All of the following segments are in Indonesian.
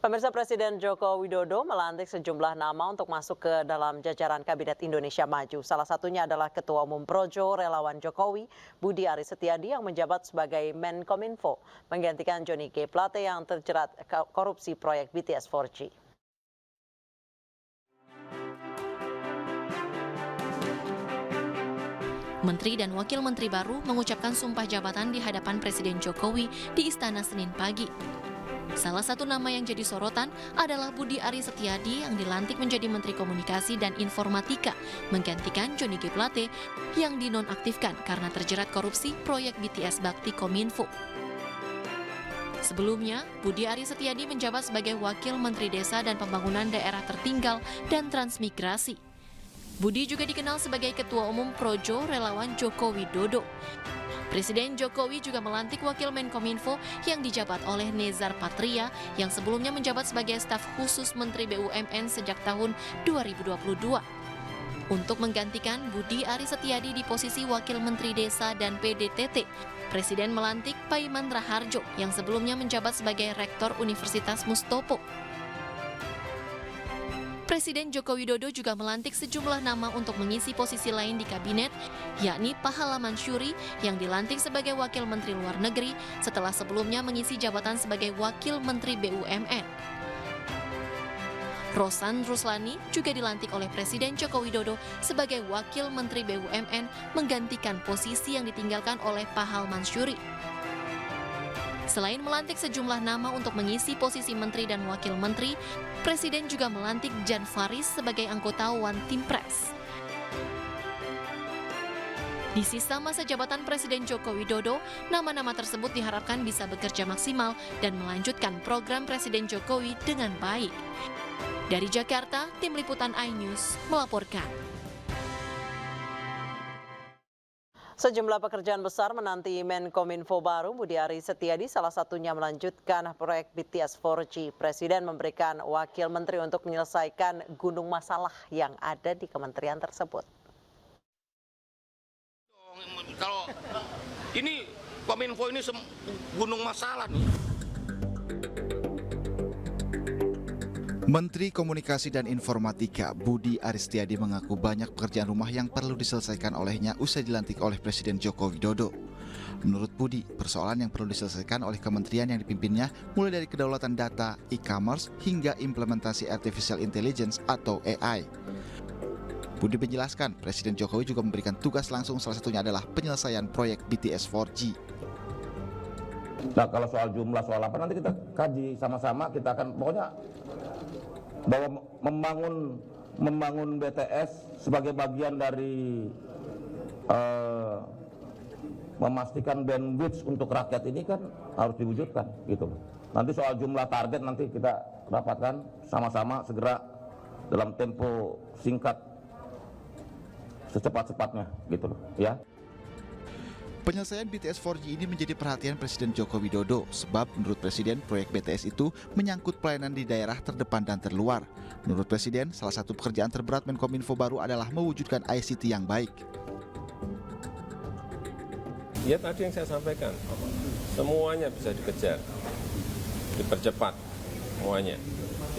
Pemirsa, Presiden Joko Widodo melantik sejumlah nama untuk masuk ke dalam jajaran Kabinet Indonesia Maju. Salah satunya adalah Ketua Umum Projo Relawan Jokowi, Budi Aris Setiadi yang menjabat sebagai Menkominfo, menggantikan Johnny G. Plate yang terjerat korupsi proyek BTS 4G. Menteri dan Wakil Menteri baru mengucapkan sumpah jabatan di hadapan Presiden Jokowi di Istana Senin pagi. Salah satu nama yang jadi sorotan adalah Budi Aris Setiadi yang dilantik menjadi Menteri Komunikasi dan Informatika, menggantikan Johnny G. Plate yang dinonaktifkan karena terjerat korupsi proyek BTS Bakti Kominfo. Sebelumnya, Budi Aris Setiadi menjabat sebagai Wakil Menteri Desa dan Pembangunan Daerah Tertinggal dan Transmigrasi. Budi juga dikenal sebagai Ketua Umum Projo Relawan Joko Widodo. Presiden Jokowi juga melantik Wakil Menkominfo yang dijabat oleh Nezar Patria yang sebelumnya menjabat sebagai staf khusus Menteri BUMN sejak tahun 2022. Untuk menggantikan Budi Aris Setiadi di posisi Wakil Menteri Desa dan PDTT, Presiden melantik Paiman Raharjo yang sebelumnya menjabat sebagai Rektor Universitas Mustopo. Presiden Joko Widodo juga melantik sejumlah nama untuk mengisi posisi lain di kabinet, yakni Pahala Mansyuri yang dilantik sebagai Wakil Menteri Luar Negeri setelah sebelumnya mengisi jabatan sebagai Wakil Menteri BUMN. Rosan Ruslani juga dilantik oleh Presiden Joko Widodo sebagai Wakil Menteri BUMN menggantikan posisi yang ditinggalkan oleh Pahala Mansyuri. Selain melantik sejumlah nama untuk mengisi posisi menteri dan wakil menteri, Presiden juga melantik Jan Faris sebagai anggota One Team Press. Di sisa masa jabatan Presiden Joko Widodo, nama-nama tersebut diharapkan bisa bekerja maksimal dan melanjutkan program Presiden Jokowi dengan baik. Dari Jakarta, Tim Liputan iNews melaporkan. Sejumlah pekerjaan besar menanti Menkominfo baru Budi Aris Setiadi, salah satunya melanjutkan proyek BTS 4G. Presiden memberikan wakil menteri untuk menyelesaikan gunung masalah yang ada di kementerian tersebut. Kalau ini Kominfo ini gunung masalah nih. Menteri Komunikasi dan Informatika Budi Aris Setiadi mengaku banyak pekerjaan rumah yang perlu diselesaikan olehnya usai dilantik oleh Presiden Joko Widodo. Menurut Budi, persoalan yang perlu diselesaikan oleh kementerian yang dipimpinnya mulai dari kedaulatan data, e-commerce, hingga implementasi artificial intelligence atau AI. Budi menjelaskan, Presiden Jokowi juga memberikan tugas langsung, salah satunya adalah penyelesaian proyek BTS 4G. Nah, kalau soal jumlah, soal apa nanti kita kaji sama-sama, kita akan pokoknya bahwa membangun BTS sebagai bagian dari memastikan bandwidth untuk rakyat ini kan harus diwujudkan gitu. Nanti soal jumlah target nanti kita rapatkan sama-sama segera dalam tempo singkat secepat-cepatnya gitu loh ya. Penyelesaian BTS 4G ini menjadi perhatian Presiden Joko Widodo sebab menurut Presiden proyek BTS itu menyangkut pelayanan di daerah terdepan dan terluar. Menurut Presiden, salah satu pekerjaan terberat Menkominfo baru adalah mewujudkan ICT yang baik. Ya tadi yang saya sampaikan, semuanya bisa dikejar, dipercepat semuanya.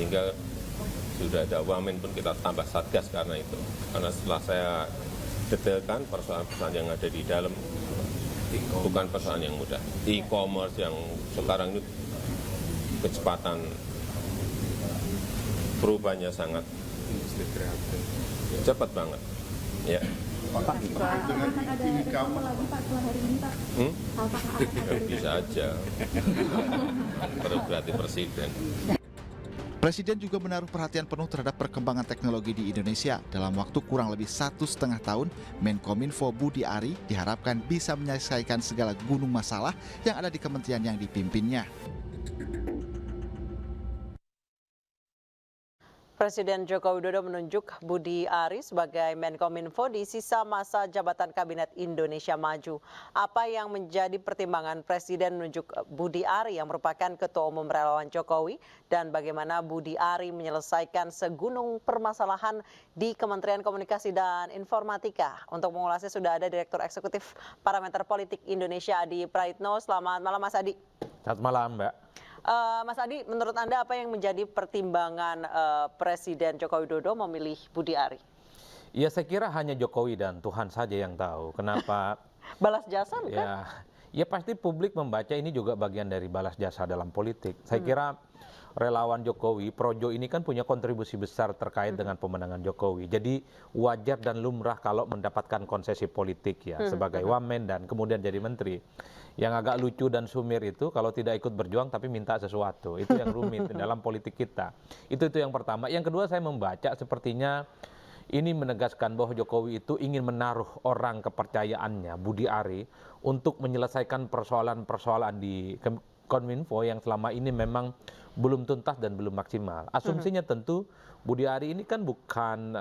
Tinggal sudah ada wamen pun kita tambah satgas karena itu. Karena setelah saya detailkan persoalan-persoalan yang ada di dalam, bukan persoalan yang mudah. E-commerce yang sekarang ini kecepatan perubahannya sangat cepat banget. Ya. Pak, dengan e-commerce lagi Pak setelah hari ini Pak. Bisa aja. Berarti presiden. Presiden juga menaruh perhatian penuh terhadap perkembangan teknologi di Indonesia. Dalam waktu kurang lebih 1,5 tahun, Menkominfo Budi Ari diharapkan bisa menyelesaikan segala gunung masalah yang ada di kementerian yang dipimpinnya. Presiden Joko Widodo menunjuk Budi Aris sebagai Menkominfo di sisa masa jabatan Kabinet Indonesia Maju. Apa yang menjadi pertimbangan Presiden menunjuk Budi Ari yang merupakan Ketua Umum Relawan Jokowi dan bagaimana Budi Ari menyelesaikan segunung permasalahan di Kementerian Komunikasi dan Informatika? Untuk mengulasnya sudah ada Direktur Eksekutif Parameter Politik Indonesia Adi Praitno. Selamat malam Mas Adi. Selamat malam Mbak. Mas Adi, menurut Anda apa yang menjadi pertimbangan Presiden Joko Widodo memilih Budi Ari? Ya saya kira hanya Jokowi dan Tuhan saja yang tahu kenapa. Balas jasa bukan? Ya pasti publik membaca ini juga bagian dari balas jasa dalam politik. Saya kira relawan Jokowi, Projo ini kan punya kontribusi besar terkait dengan pemenangan Jokowi. Jadi wajar dan lumrah kalau mendapatkan konsesi politik ya sebagai wamen dan kemudian jadi menteri. Yang agak lucu dan sumir itu kalau tidak ikut berjuang tapi minta sesuatu. Itu yang rumit dalam politik kita. Itu yang pertama. Yang kedua saya membaca sepertinya ini menegaskan bahwa Jokowi itu ingin menaruh orang kepercayaannya, Budi Ari, untuk menyelesaikan persoalan-persoalan di Kominfo yang selama ini memang belum tuntas dan belum maksimal. Asumsinya tentu Budi Ari ini kan bukan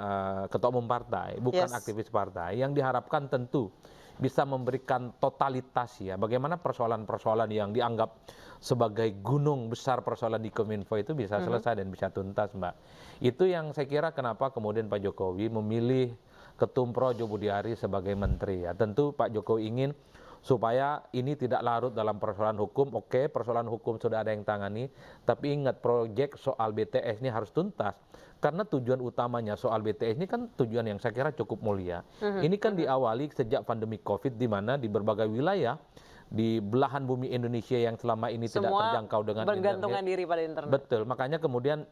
ketua umum partai, bukan aktivis partai. Yang diharapkan tentu bisa memberikan totalitas ya, bagaimana persoalan-persoalan yang dianggap sebagai gunung besar persoalan di Kominfo itu bisa selesai dan bisa tuntas, Mbak. Itu yang saya kira kenapa kemudian Pak Jokowi memilih Ketum Projo Budi Ari sebagai menteri ya. Tentu Pak Jokowi ingin supaya ini tidak larut dalam persoalan hukum. Oke, persoalan hukum sudah ada yang tangani, tapi ingat proyek soal BTS ini harus tuntas. Karena tujuan utamanya soal BTS ini kan tujuan yang saya kira cukup mulia. Ini kan diawali sejak pandemi COVID di mana di berbagai wilayah di belahan bumi Indonesia yang selama ini tidak terjangkau dengan bergantungan diri pada internet. Betul, makanya kemudian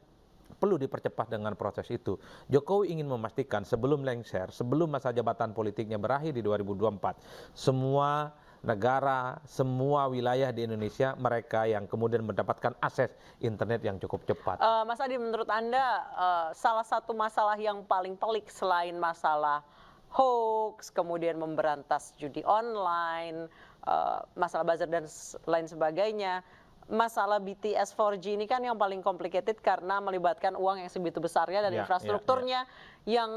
perlu dipercepat dengan proses itu. Jokowi ingin memastikan sebelum lengser, sebelum masa jabatan politiknya berakhir di 2024, semua negara, semua wilayah di Indonesia mereka yang kemudian mendapatkan akses internet yang cukup cepat. Mas Adi, menurut Anda salah satu masalah yang paling pelik selain masalah hoax, kemudian memberantas judi online, masalah buzzer dan lain sebagainya, masalah BTS 4G ini kan yang paling complicated karena melibatkan uang yang segitu besarnya dan infrastrukturnya yang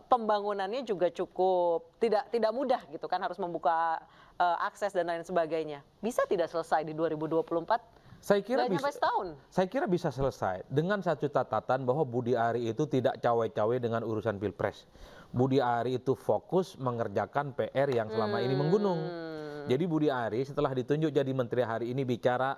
pembangunannya juga cukup tidak mudah gitu kan, harus membuka akses dan lain sebagainya. Bisa tidak selesai di 2024? Saya kira bisa. Setahun. Saya kira bisa selesai dengan satu catatan bahwa Budi Ari itu tidak cawe-cawe dengan urusan Pilpres. Budi Ari itu fokus mengerjakan PR yang selama ini menggunung. Jadi Budi Ari setelah ditunjuk jadi menteri hari ini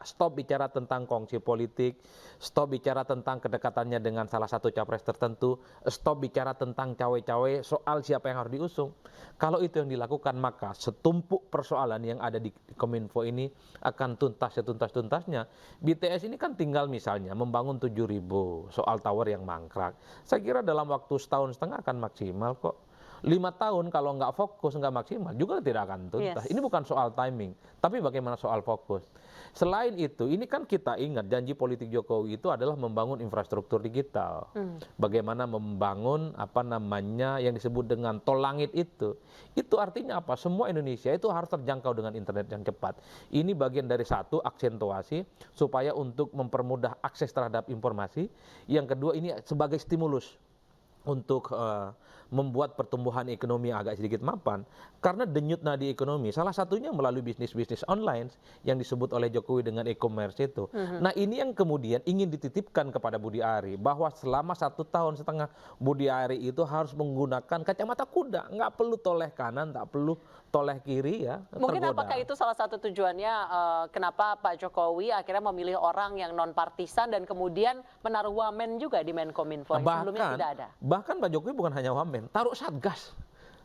stop bicara tentang kongsi politik, stop bicara tentang kedekatannya dengan salah satu capres tertentu, stop bicara tentang cawe-cawe soal siapa yang harus diusung. Kalau itu yang dilakukan maka setumpuk persoalan yang ada di Kominfo ini akan tuntas setuntas-tuntasnya. BTS ini kan tinggal misalnya membangun 7.000 soal tower yang mangkrak. Saya kira dalam waktu setahun setengah akan maksimal kok. 5 tahun kalau nggak fokus, nggak maksimal juga tidak akan tuntas. Ini bukan soal timing, tapi bagaimana soal fokus. Selain itu, ini kan kita ingat janji politik Jokowi itu adalah membangun infrastruktur digital. Bagaimana membangun yang disebut dengan tol langit itu. Itu artinya apa? Semua Indonesia itu harus terjangkau dengan internet yang cepat. Ini bagian dari satu aksentuasi supaya untuk mempermudah akses terhadap informasi. Yang kedua ini sebagai stimulus untuk membuat pertumbuhan ekonomi agak sedikit mapan, karena denyut nadi ekonomi salah satunya melalui bisnis-bisnis online yang disebut oleh Jokowi dengan e-commerce itu. Nah ini yang kemudian ingin dititipkan kepada Budi Ari, bahwa selama 1,5 tahun Budi Ari itu harus menggunakan kacamata kuda, nggak perlu toleh kanan, nggak perlu toleh kiri ya. Mungkin apakah itu salah satu tujuannya kenapa Pak Jokowi akhirnya memilih orang yang non partisan dan kemudian menaruh wamen juga di Menkominfo yang sebelumnya tidak ada. Bahkan Pak Jokowi bukan hanya wamen, taruh satgas.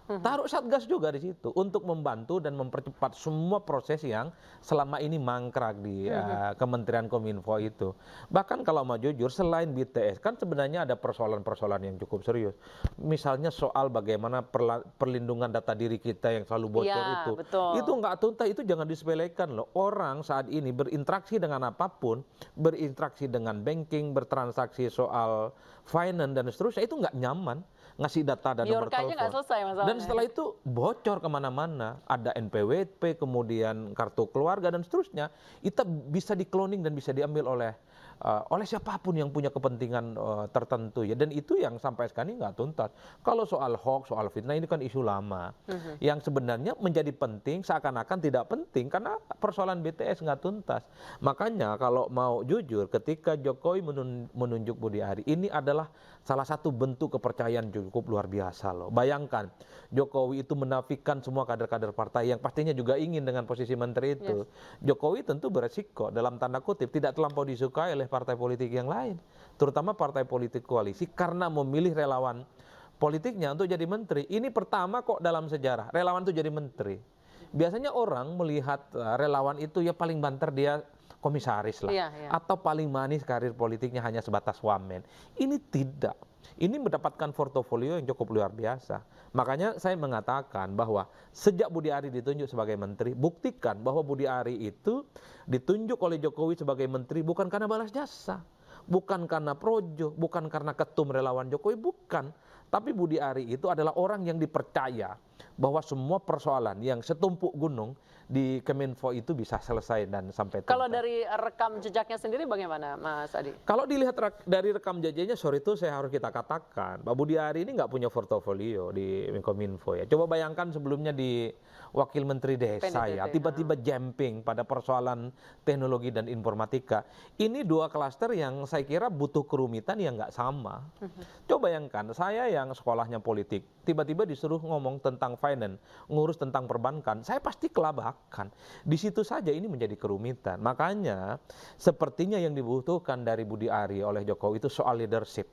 Taruh satgas juga di situ untuk membantu dan mempercepat semua proses yang selama ini mangkrak di Kementerian Kominfo itu. Bahkan kalau mau jujur, selain BTS kan sebenarnya ada persoalan-persoalan yang cukup serius. Misalnya soal bagaimana perlindungan data diri kita yang selalu bocor itu. Betul. Itu nggak tuntas, itu jangan disepelekan loh. Orang saat ini berinteraksi dengan apapun, berinteraksi dengan banking, bertransaksi soal finance dan seterusnya, itu nggak nyaman. Ngasih data dan nomor telepon. Nggak selesai masalahnya. Dan setelah itu bocor kemana-mana, ada NPWP, kemudian kartu keluarga dan seterusnya, itu bisa di-cloning dan bisa diambil oleh siapapun yang punya kepentingan tertentu ya. Dan itu yang sampai sekarang nggak tuntas. Kalau soal hoax, soal fitnah ini kan isu lama, yang sebenarnya menjadi penting seakan-akan tidak penting karena persoalan BTS nggak tuntas. Makanya kalau mau jujur, ketika Jokowi menunjuk Budi Ari, ini adalah salah satu bentuk kepercayaan juga cukup luar biasa loh. Bayangkan Jokowi itu menafikan semua kader-kader partai yang pastinya juga ingin dengan posisi menteri itu. Jokowi tentu beresiko dalam tanda kutip tidak terlampau disukai oleh partai politik yang lain, terutama partai politik koalisi karena memilih relawan politiknya untuk jadi menteri. Ini pertama kok dalam sejarah relawan itu jadi menteri. Biasanya orang melihat relawan itu ya paling banter dia komisaris lah, atau paling manis karir politiknya hanya sebatas wamen. Ini tidak. Ini mendapatkan portofolio yang cukup luar biasa. Makanya saya mengatakan bahwa sejak Budi Ari ditunjuk sebagai menteri, buktikan bahwa Budi Ari itu ditunjuk oleh Jokowi sebagai menteri bukan karena balas jasa, bukan karena projo, bukan karena ketum relawan Jokowi, bukan. Tapi Budi Ari itu adalah orang yang dipercaya bahwa semua persoalan yang setumpuk gunung di Kemenfo itu bisa selesai dan sampai tuntas. Kalau dari rekam jejaknya sendiri bagaimana, Mas Adi? Kalau dilihat dari rekam jejaknya, sorry itu saya harus kita katakan, Pak Budi Ari ini nggak punya portofolio di Menkominfo ya. Coba bayangkan sebelumnya di Wakil Menteri Desa ya, tiba-tiba jumping pada persoalan teknologi dan informatika. Ini dua klaster yang saya kira butuh kerumitan yang nggak sama. Coba bayangkan, saya yang sekolahnya politik, tiba-tiba disuruh ngomong tentang finance, ngurus tentang perbankan, saya pasti kelabakan. Di situ saja ini menjadi kerumitan. Makanya sepertinya yang dibutuhkan dari Budi Ari oleh Jokowi itu soal leadership.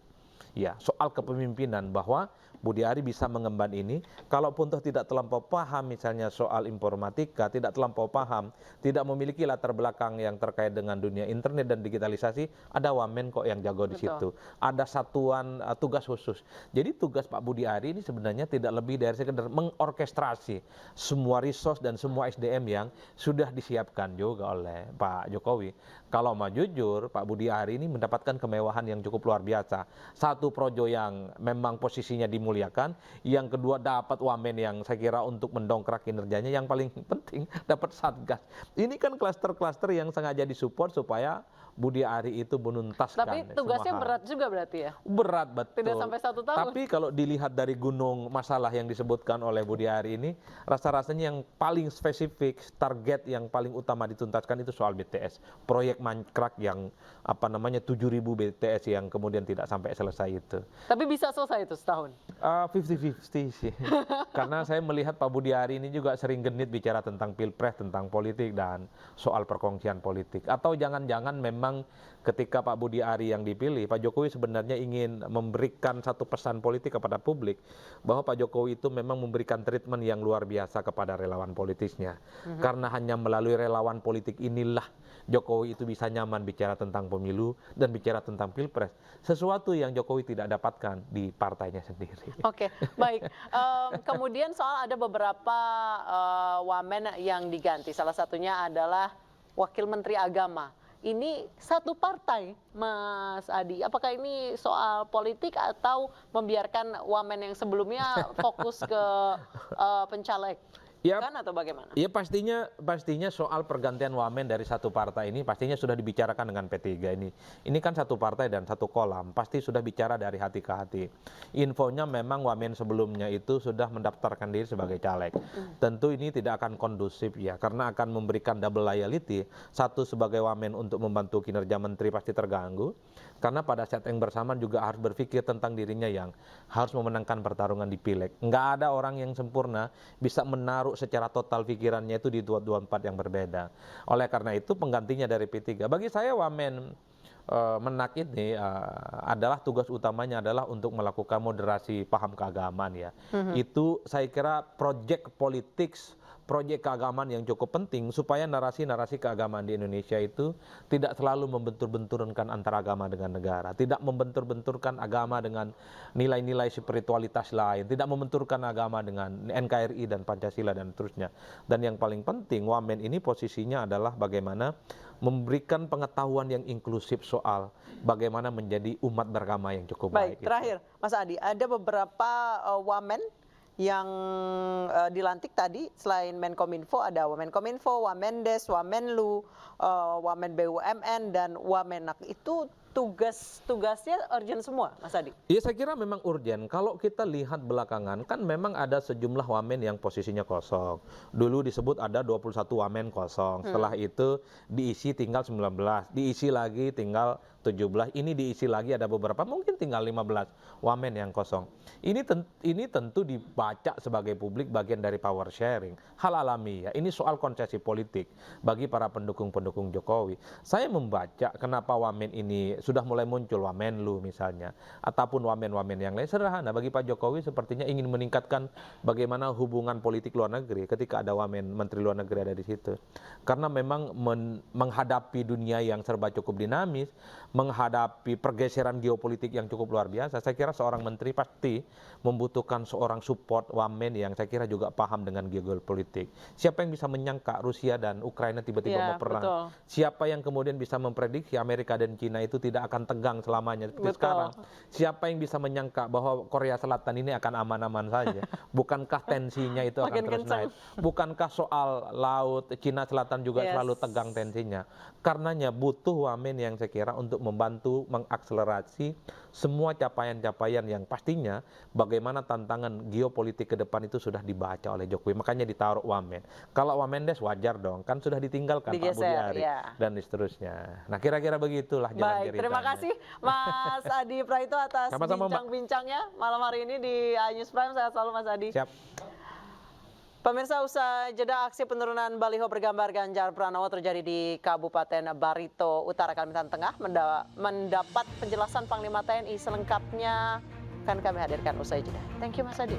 Ya, soal kepemimpinan bahwa Budi Ari bisa mengemban ini, kalaupun toh tidak terlampau paham misalnya soal informatika, tidak terlampau paham, tidak memiliki latar belakang yang terkait dengan dunia internet dan digitalisasi, ada wamen kok yang jago di situ. Ada satuan tugas khusus. Jadi tugas Pak Budi Ari ini sebenarnya tidak lebih dari sekedar mengorkestrasi semua resource dan semua SDM yang sudah disiapkan juga oleh Pak Jokowi. Kalau mau jujur, Pak Budi Ari ini mendapatkan kemewahan yang cukup luar biasa. Satu projo yang memang posisinya dimuliakan, yang kedua dapat wamen yang saya kira untuk mendongkrak kinerjanya, yang paling penting dapat satgas. Ini kan klaster-klaster yang sengaja disupport supaya Budi Ari itu menuntaskan. Tapi tugasnya berat juga berarti ya? Berat, betul. Tidak sampai 1 tahun. Tapi kalau dilihat dari gunung masalah yang disebutkan oleh Budi Ari ini, rasa-rasanya yang paling spesifik, target yang paling utama dituntaskan itu soal BTS. Proyek mangkrak yang 7.000 BTS yang kemudian tidak sampai selesai itu. Tapi bisa selesai itu setahun? 50-50 sih. Karena saya melihat Pak Budi Ari ini juga sering genit bicara tentang pilpres, tentang politik, dan soal perkongsian politik. Atau jangan-jangan memang ketika Pak Budi Ari yang dipilih, Pak Jokowi sebenarnya ingin memberikan satu pesan politik kepada publik bahwa Pak Jokowi itu memang memberikan treatment yang luar biasa kepada relawan politisnya. Karena hanya melalui relawan politik inilah Jokowi itu bisa nyaman bicara tentang pemilu dan bicara tentang pilpres. Sesuatu yang Jokowi tidak dapatkan di partainya sendiri. Oke, baik. Kemudian soal ada beberapa wamen yang diganti. Salah satunya adalah Wakil Menteri Agama. Ini satu partai, Mas Adi. Apakah ini soal politik atau membiarkan wamen yang sebelumnya fokus ke pencaleg? Kan atau bagaimana? Ya pastinya soal pergantian wamen dari satu partai ini pastinya sudah dibicarakan dengan P3 ini. Ini kan satu partai dan satu kolam, pasti sudah bicara dari hati ke hati. Infonya memang wamen sebelumnya itu sudah mendaftarkan diri sebagai caleg. Tentu ini tidak akan kondusif ya, karena akan memberikan double loyalty. Satu sebagai wamen untuk membantu kinerja menteri pasti terganggu, karena pada saat yang bersamaan juga harus berpikir tentang dirinya yang harus memenangkan pertarungan di pileg. Nggak ada orang yang sempurna bisa menaruh secara total pikirannya itu di 224 yang berbeda. Oleh karena itu penggantinya dari P3. Bagi saya wamen Menak ini adalah tugas utamanya adalah untuk melakukan moderasi paham keagamaan ya. Itu saya kira proyek politik, proyek keagamaan yang cukup penting supaya narasi-narasi keagamaan di Indonesia itu tidak selalu membentur-benturkan antara agama dengan negara, tidak membentur-benturkan agama dengan nilai-nilai spiritualitas lain, tidak membenturkan agama dengan NKRI dan Pancasila dan seterusnya. Dan yang paling penting, wamen ini posisinya adalah bagaimana memberikan pengetahuan yang inklusif soal bagaimana menjadi umat beragama yang cukup baik. Baik, terakhir Mas Adi, ada beberapa wamen yang dilantik tadi, selain Menkominfo ada Wamenkominfo, Wamendes, Wamenlu, Wamen BUMN, dan Wamenak. Itu tugas-tugasnya urgent semua, Mas Adi? Iya, saya kira memang urgent. Kalau kita lihat belakangan, kan memang ada sejumlah wamen yang posisinya kosong. Dulu disebut ada 21 wamen kosong. Setelah itu diisi tinggal 19, diisi lagi tinggal 17, ini diisi lagi ada beberapa, mungkin tinggal 15 wamen yang kosong. Ini tentu dibaca sebagai publik bagian dari power sharing. Hal alami ya, ini soal konsesi politik bagi para pendukung-pendukung Jokowi. Saya membaca kenapa wamen ini sudah mulai muncul, Wamenlu misalnya, ataupun wamen-wamen yang lain, sederhana. Bagi Pak Jokowi sepertinya ingin meningkatkan bagaimana hubungan politik luar negeri ketika ada wamen Menteri Luar Negeri ada di situ. Karena memang menghadapi dunia yang serba cukup dinamis, menghadapi pergeseran geopolitik yang cukup luar biasa, saya kira seorang menteri pasti membutuhkan seorang support wamen yang saya kira juga paham dengan geopolitik. Siapa yang bisa menyangka Rusia dan Ukraina tiba-tiba mau perang? Betul. Siapa yang kemudian bisa memprediksi Amerika dan Cina itu tidak akan tegang selamanya seperti sekarang? Siapa yang bisa menyangka bahwa Korea Selatan ini akan aman-aman saja? Bukankah tensinya itu akan Makin terus kencang. naik? Bukankah soal laut Cina Selatan juga selalu tegang tensinya? Karenanya butuh wamen yang saya kira untuk membantu mengakselerasi semua capaian-capaian yang pastinya bagaimana tantangan geopolitik ke depan itu sudah dibaca oleh Jokowi. Makanya ditaruh wamen. Kalau Wamendes wajar dong, kan sudah ditinggalkan Pak Budi Digeser, Ari ya. dan seterusnya. Nah, kira-kira begitulah jalan Baik, ceritanya. terima kasih Mas Adi Praitno atas Sama-sama, Mbak. bincang-bincangnya malam hari ini di News Prime. Sehat selalu Mas Adi. Siap. Pemirsa, usai jeda aksi penurunan baliho bergambar Ganjar Pranowo terjadi di Kabupaten Barito Utara, Kalimantan Tengah. Mendapat penjelasan Panglima TNI selengkapnya akan kami hadirkan usai jeda. Thank you Mas Adi.